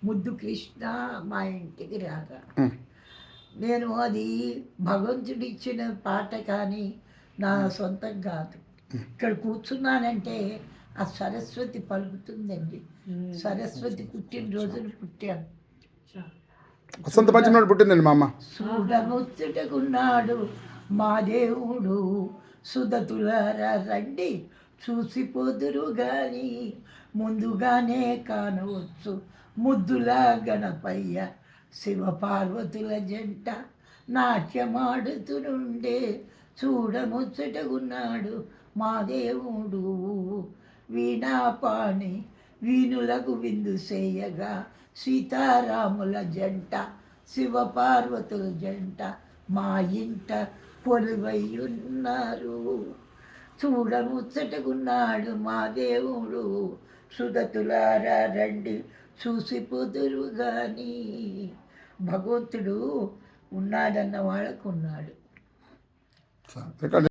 ముద్దు కృష్ణ మా ఇంటికి రాగా. నేను అది భగవంతుడిచ్చిన పాట కానీ నా సొంతం కాదు. ఇక్కడ కూర్చున్నానంటే ఆ సరస్వతి పలుకుతుందండి. సరస్వతి పుట్టినరోజున పుట్టాను. వసంత పంచమి నాడు పుట్టిందండి మా అమ్మ. చూడముచ్చటకున్నాడు మా దేవుడు, సుధతులారా రండి చూసిపోదురు గాని, ముందుగానే కానవచ్చు ముద్దుల గణపయ్య శివ పార్వతుల జంట నాట్యమాడుతుండే. చూడముచ్చటగున్నాడు మా దేవుడు, వీణాపాణి వీణులకు విందు చేయగా, సీతారాముల జంట శివ పార్వతుల జంట మా ఇంట కొలువై ఉన్నారు. చూడముచ్చటగున్నాడు మా దేవుడు, సుధతులారా రండి చూసిపోదురు గాని. భగవంతుడు ఉన్నాడన్న వాళ్ళకు ఉన్నాడు.